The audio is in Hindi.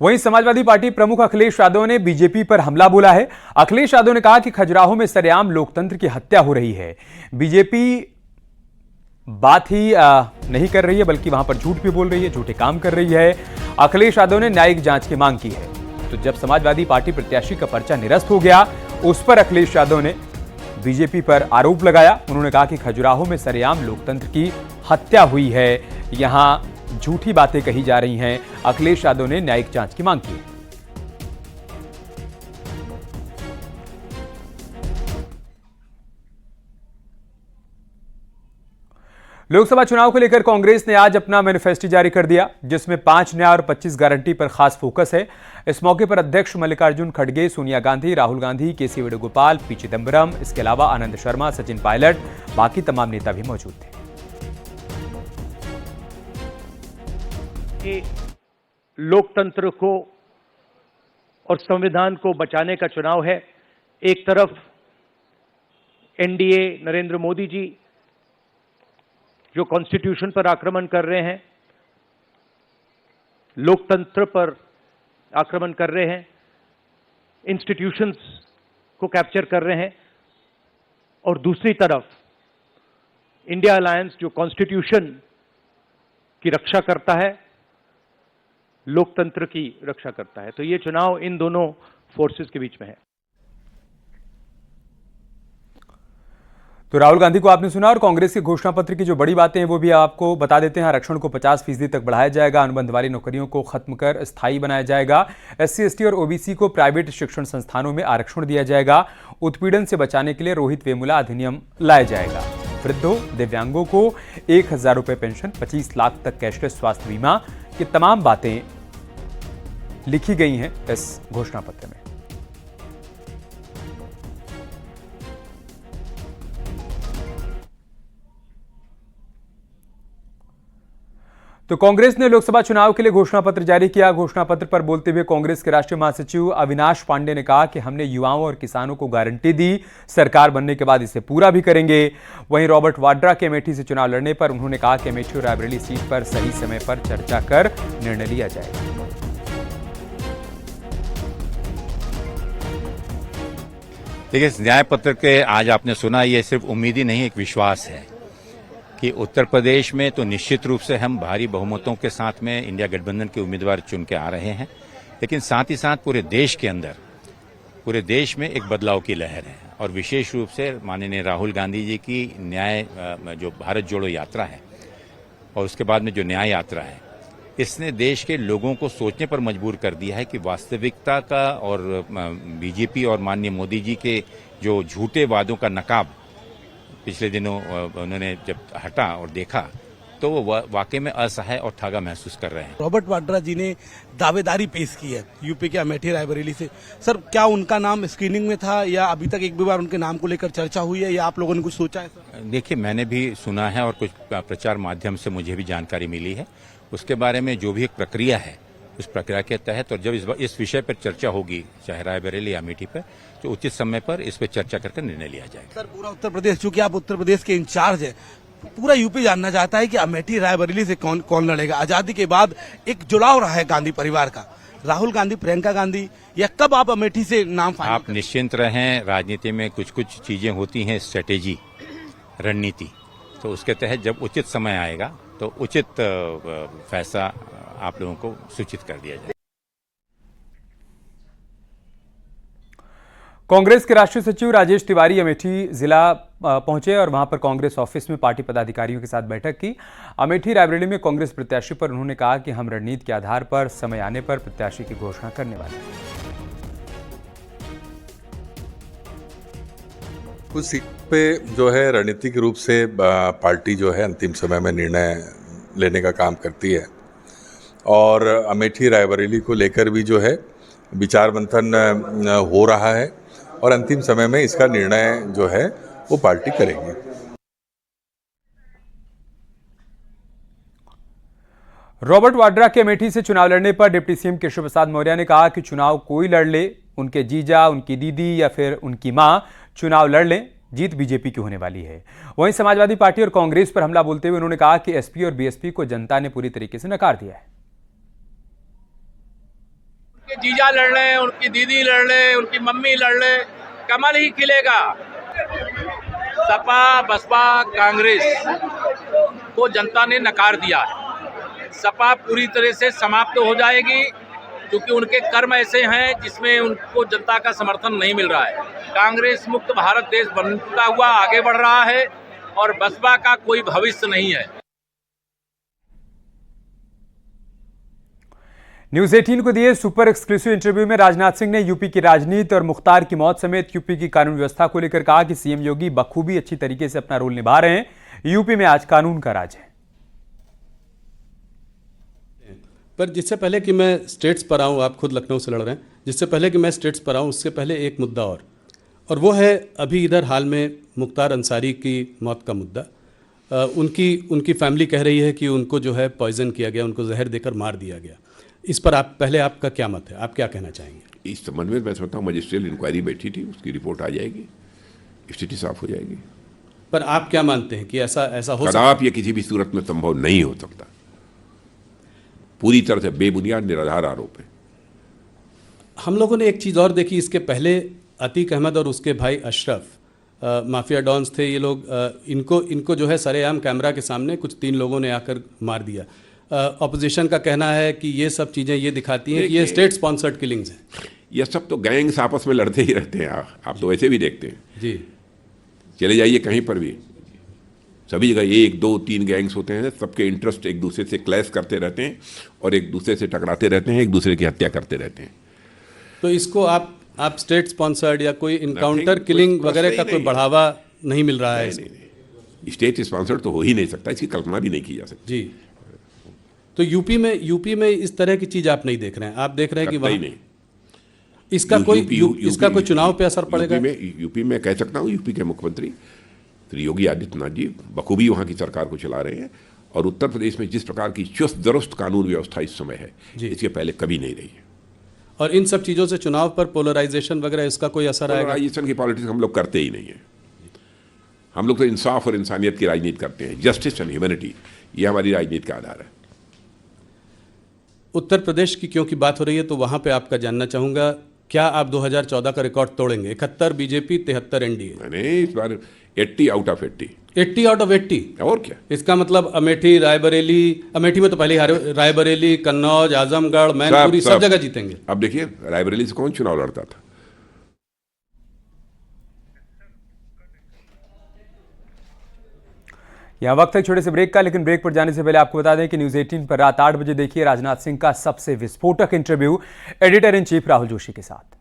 वहीं समाजवादी पार्टी प्रमुख अखिलेश यादव ने बीजेपी पर हमला बोला है। अखिलेश यादव ने कहा कि खजुराहो में सरेआम लोकतंत्र की हत्या हो रही है। बीजेपी बात ही नहीं कर रही है, बल्कि वहां पर झूठ भी बोल रही है, झूठे काम कर रही है। अखिलेश यादव ने न्यायिक जांच की मांग की है। तो जब समाजवादी पार्टी प्रत्याशी का पर्चा निरस्त हो गया, उस पर अखिलेश यादव ने बीजेपी पर आरोप लगाया। उन्होंने कहा कि खजुराहो में सरेआम लोकतंत्र की हत्या हुई है, यहां झूठी बातें कही जा रही हैं। अखिलेश यादव ने न्यायिक जांच की मांग की है। लोकसभा चुनाव को लेकर कांग्रेस ने आज अपना मैनिफेस्टो जारी कर दिया, जिसमें 5 न्याय और 25 गारंटी पर खास फोकस है। इस मौके पर अध्यक्ष मल्लिकार्जुन खड़गे, सोनिया गांधी, राहुल गांधी, केसी वेणुगोपाल, पी चिदंबरम, इसके अलावा आनंद शर्मा, सचिन पायलट, बाकी तमाम नेता भी मौजूद थे। लोकतंत्र को और संविधान को बचाने का चुनाव है। एक तरफ एनडीए नरेंद्र मोदी जी जो कॉन्स्टिट्यूशन पर आक्रमण कर रहे हैं, लोकतंत्र पर आक्रमण कर रहे हैं, इंस्टीट्यूशंस को कैप्चर कर रहे हैं, और दूसरी तरफ इंडिया अलायंस जो कॉन्स्टिट्यूशन की रक्षा करता है, लोकतंत्र की रक्षा करता है। तो ये चुनाव इन दोनों फोर्सेस के बीच में है। तो राहुल गांधी को आपने सुना, और कांग्रेस के घोषणा पत्र की जो बड़ी बातें हैं वो भी आपको बता देते हैं। आरक्षण को 50% तक बढ़ाया जाएगा, अनुबंध वाली नौकरियों को खत्म कर स्थायी बनाया जाएगा, एससी एसटी और ओबीसी को प्राइवेट शिक्षण संस्थानों में आरक्षण दिया जाएगा, उत्पीड़न से बचाने के लिए रोहित वेमुला अधिनियम लाया जाएगा, वृद्धों दिव्यांगों को 1000 रुपये पेंशन, 25 लाख तक कैशलेस स्वास्थ्य बीमा, ये तमाम बातें लिखी गई हैं इस घोषणा पत्र में। तो कांग्रेस ने लोकसभा चुनाव के लिए घोषणा पत्र जारी किया। घोषणा पत्र पर बोलते हुए कांग्रेस के राष्ट्रीय महासचिव अविनाश पांडे ने कहा कि हमने युवाओं और किसानों को गारंटी दी, सरकार बनने के बाद इसे पूरा भी करेंगे। वहीं रॉबर्ट वाड्रा के अमेठी से चुनाव लड़ने पर उन्होंने कहा कि अमेठी और रायबरेली सीट पर सही समय पर चर्चा कर निर्णय लिया जाएगा। देखिए, इस न्याय पत्र के आज आपने सुना, ये सिर्फ उम्मीद ही नहीं, एक विश्वास है कि उत्तर प्रदेश में तो निश्चित रूप से हम भारी बहुमतों के साथ में इंडिया गठबंधन के उम्मीदवार चुन के आ रहे हैं, लेकिन साथ ही साथ पूरे देश के अंदर, पूरे देश में एक बदलाव की लहर है। और विशेष रूप से माननीय राहुल गांधी जी की न्याय जो भारत जोड़ो यात्रा है और उसके बाद में जो न्याय यात्रा है, इसने देश के लोगों को सोचने पर मजबूर कर दिया है कि वास्तविकता का और बीजेपी और माननीय मोदी जी के जो झूठे वादों का नकाब पिछले दिनों उन्होंने जब हटा और देखा, तो वो वाकई में असहाय और ठगा महसूस कर रहे हैं। रॉबर्ट वाड्रा जी ने दावेदारी पेश की है यूपी के अमेठी रायबरेली से। सर, क्या उनका नाम स्क्रीनिंग में था या अभी तक एक भी बार उनके नाम को लेकर चर्चा हुई है या आप लोगों ने कुछ सोचा है? सर, देखिए, मैंने भी सुना है और कुछ प्रचार माध्यम से मुझे भी जानकारी मिली है। उसके बारे में जो भी एक प्रक्रिया है, उस प्रक्रिया के तहत और जब इस विषय पर चर्चा होगी, चाहे रायबरेली या अमेठी पर, तो उचित समय पर इस पर चर्चा करके निर्णय लिया जाएगा। सर, पूरा उत्तर प्रदेश, चूंकि आप उत्तर प्रदेश के इंचार्ज हैं, पूरा यूपी जानना चाहता है कि अमेठी रायबरेली से कौन लड़ेगा। आजादी के बाद एक जुड़ाव रहा है गांधी परिवार का, राहुल गांधी, प्रियंका गांधी, या कब आप अमेठी से नाम फाइनल? आप निश्चिंत रहें, राजनीति में कुछ चीजें होती हैं, स्ट्रेटेजी, रणनीति, तो उसके तहत जब उचित समय आएगा तो उचित फैसला आप लोगों को सूचित कर दिया जाए। कांग्रेस के राष्ट्रीय सचिव राजेश तिवारी अमेठी जिला पहुंचे और वहां पर कांग्रेस ऑफिस में पार्टी पदाधिकारियों के साथ बैठक की। अमेठी रायबरेली में कांग्रेस प्रत्याशी पर उन्होंने कहा कि हम रणनीति के आधार पर समय आने पर प्रत्याशी की घोषणा करने वाले हैं। कुछ सीट पे जो है रणनीतिक रूप से पार्टी जो है अंतिम समय में निर्णय लेने का काम करती है, और अमेठी रायबरेली को लेकर भी जो है विचार मंथन हो रहा है और अंतिम समय में इसका निर्णय जो है वो पार्टी करेगी। रॉबर्ट वाड्रा के अमेठी से चुनाव लड़ने पर डिप्टी सीएम केशव प्रसाद मौर्य ने कहा कि चुनाव कोई लड़ ले, उनके जीजा, उनकी दीदी या फिर उनकी मां चुनाव लड़ लें, जीत बीजेपी की होने वाली है। वहीं समाजवादी पार्टी और कांग्रेस पर हमला बोलते हुए उन्होंने कहा कि एसपी और बीएसपी को जनता ने पूरी तरीके से नकार दिया है। जीजा लड़ रहे हैं, उनकी दीदी लड़ रहे हैं, उनकी मम्मी लड़ रहे हैं, कमल ही खिलेगा। सपा बसपा कांग्रेस को जनता ने नकार दिया है। सपा पूरी तरह से समाप्त हो जाएगी क्योंकि उनके कर्म ऐसे हैं जिसमें उनको जनता का समर्थन नहीं मिल रहा है। कांग्रेस मुक्त भारत देश बनता हुआ आगे बढ़ रहा है और बसपा का कोई भविष्य नहीं है। न्यूज 18 को दिए सुपर एक्सक्लूसिव इंटरव्यू में राजनाथ सिंह ने यूपी की राजनीति और मुख्तार की मौत समेत यूपी की कानून व्यवस्था को लेकर कहा कि सीएम योगी बखूबी अच्छी तरीके से अपना रोल निभा रहे हैं। यूपी में आज कानून का राज है। पर जिससे पहले कि मैं स्टेट्स पर आऊँ, आप खुद लखनऊ से लड़ रहे हैं, जिससे पहले कि मैं स्टेट्स पर आऊँ उससे पहले एक मुद्दा और वो है अभी इधर हाल में मुख्तार अंसारी की मौत का मुद्दा। उनकी फैमिली कह रही है कि उनको जो है पॉइजन किया गया, उनको जहर देकर मार दिया गया। इस पर आपका क्या मत है, आप क्या कहना चाहेंगे? इस संबंध में मैं समझता हूँ मजिस्ट्रियल इंक्वायरी बैठी थी, उसकी रिपोर्ट आ जाएगी, स्थिति साफ हो जाएगी। पर आप क्या मानते हैं कि ऐसा हो सकता है? ये किसी भी सूरत में संभव नहीं हो सकता। पूरी तरह से बेबुनियाद निराधार आरोप है। हम लोगों ने एक चीज़ और देखी, इसके पहले अतीक अहमद और उसके भाई अशरफ माफिया डॉन्स थे ये लोग। इनको जो है सरेआम कैमरा के सामने कुछ 3 लोगों ने आकर मार दिया। ऑपोजिशन का कहना है कि ये सब चीज़ें ये दिखाती हैं कि ये स्टेट स्पॉन्सर्ड किलिंग्स हैं। ये सब तो गैंग्स आपस में लड़ते ही रहते हैं। आप तो वैसे भी देखते हैं जी, चले जाइए कहीं पर भी, सभी जगह 1, 2, 3 गैंग्स होते हैं। सबके इंटरेस्ट एक दूसरे से क्लैश करते रहते हैं और एक दूसरे से टकराते रहते हैं, एक दूसरे की हत्या करते रहते हैं। तो इसको आप स्टेट स्पॉन्सर्ड या कोई इनकाउंटर किलिंग वगैरह का कोई बढ़ावा नहीं मिल रहा है? नहीं, स्टेट स्पॉन्सर्ड तो हो ही नहीं सकता, इसकी कल्पना भी नहीं की जा सकती। जी, तो यूपी में इस तरह की चीज आप नहीं देख रहे हैं? आप देख रहे हैं कि वहाँ नहीं इसका कोई चुनाव पे असर पड़ेगा? यूपी में कह सकता हूँ, यूपी के मुख्यमंत्री श्री योगी आदित्यनाथ जी बखूबी वहाँ की सरकार को चला रहे हैं और उत्तर प्रदेश में जिस प्रकार की चुस्त दुरुस्त कानून व्यवस्था इस समय है, इसके पहले कभी नहीं रही है। और इन सब चीज़ों से चुनाव पर पोलराइजेशन वगैरह इसका कोई असर आएगा? पोलराइजेशन की पॉलिटिक्स हम लोग करते ही नहीं है। हम लोग तो इंसाफ और इंसानियत की राजनीति करते हैं। जस्टिस एंड ह्यूमैनिटी, ये हमारी राजनीति का आधार है। उत्तर प्रदेश की क्योंकि बात हो रही है तो वहाँ पे आपका जानना चाहूँगा, क्या आप 2014 का रिकॉर्ड तोड़ेंगे? 71 बीजेपी, 73 एनडीए। नहीं, इस बार 80 आउट ऑफ 80। 80 out of 80? और क्या? इसका मतलब अमेठी, रायबरेली, अमेठी में तो पहले ही रायबरेली, कन्नौज, आजमगढ़, मैनपुरी सब जगह जीतेंगे। अब देखिए, रायबरेली से कौन चुनाव लड़ता था? यहाँ वक्त है छोटे से ब्रेक का, लेकिन ब्रेक पर जाने से पहले आपको बता दें कि न्यूज 18 पर रात 8 बजे देखिए राजनाथ सिंह का सबसे विस्फोटक interview editor in chief Rahul Joshi के साथ।